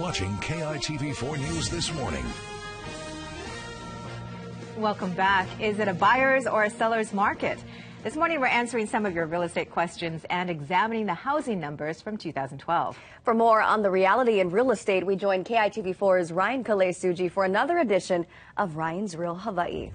watching KITV4 News This Morning. Welcome back. Is it a buyer's or a seller's market? This morning, we're answering some of your real estate questions and examining the housing numbers from 2012. For more on the reality in real estate, we join KITV4's Ryan Kalesuji for another edition of Ryan's Real Hawaii.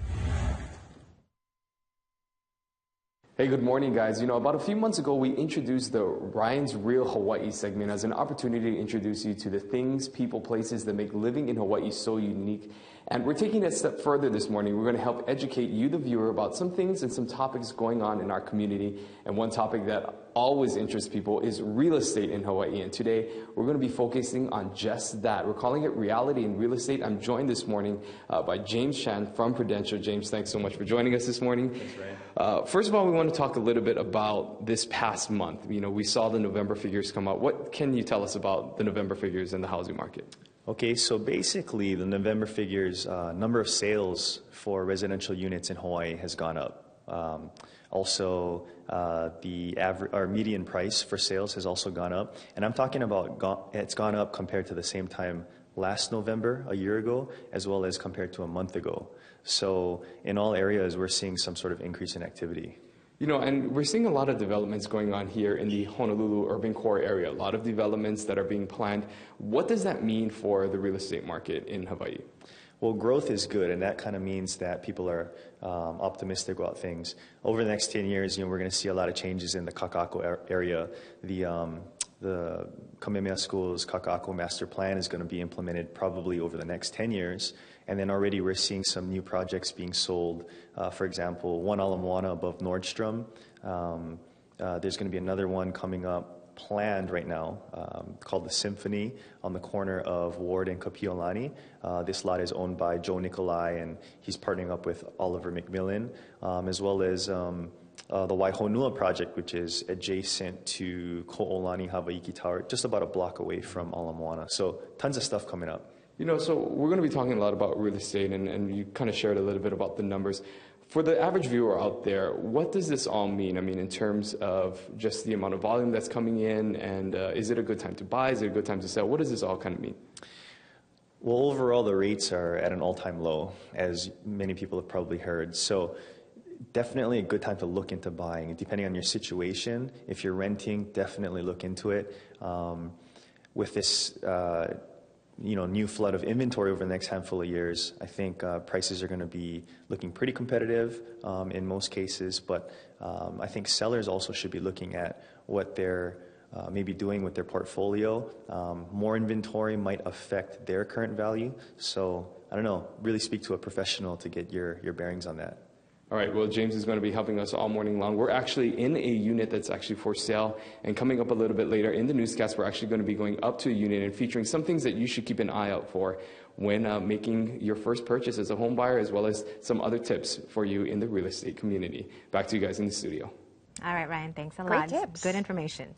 Hey, good morning, guys. You know, about a few months ago, we introduced the Ryan's Real Hawaii segment as an opportunity to introduce you to the things, people, places that make living in Hawaii so unique. And we're taking it a step further this morning. We're going to help educate you, the viewer, about some things and some topics going on in our community. And one topic that always interests people is real estate in Hawaii. And today, we're going to be focusing on just that. We're calling it Reality in Real Estate. I'm joined this morning by James Chan from Prudential. James, thanks so much for joining us this morning. Thanks, Ryan. First of all, we want to talk a little bit about this past month. You know, we saw the November figures come out. What can you tell us about the November figures in the housing market? Okay, so basically the November figures, number of sales for residential units in Hawaii has gone up. Also, the average or median price for sales has also gone up. And I'm talking about it's gone up compared to the same time last November, a year ago, as well as compared to a month ago. So in all areas, we're seeing some sort of increase in activity. You know, and we're seeing a lot of developments going on here in the Honolulu urban core area, a lot of developments that are being planned. What does that mean for the real estate market in Hawaii? Well, growth is good, and that kind of means that people are optimistic about things. Over the next 10 years, you know, we're going to see a lot of changes in the Kaka'ako area. The Kamehameha School's Kaka'ako Master Plan is going to be implemented probably over the next 10 years. And then already we're seeing some new projects being sold. For example, one Ala Moana above Nordstrom. There's going to be another one coming up planned right now called the Symphony on the corner of Ward and Kapiolani. This lot is owned by Joe Nicolai, and he's partnering up with Oliver McMillan, as well as the Waihonua project, which is adjacent to Ko'olani Hawaiki Tower, just about a block away from Ala Moana. So tons of stuff coming up. You know, so we're going to be talking a lot about real estate, and you kind of shared a little bit about the numbers. For the average viewer out there, what does this all mean? I mean, in terms of just the amount of volume that's coming in, and is it a good time to buy? Is it a good time to sell? What does this all kind of mean? Well, overall, the rates are at an all-time low, as many people have probably heard. So definitely a good time to look into buying. Depending on your situation, if you're renting, definitely look into it. With this new flood of inventory over the next handful of years, I think prices are going to be looking pretty competitive in most cases, but I think sellers also should be looking at what they're maybe doing with their portfolio. More inventory might affect their current value, so I don't know, really speak to a professional to get your bearings on that. All right, well, James is going to be helping us all morning long. We're actually in a unit that's actually for sale, and coming up a little bit later in the newscast, we're actually going to be going up to a unit and featuring some things that you should keep an eye out for when making your first purchase as a home buyer, as well as some other tips for you in the real estate community. Back to you guys in the studio. All right, Ryan, thanks a Great lot. tips. Good information.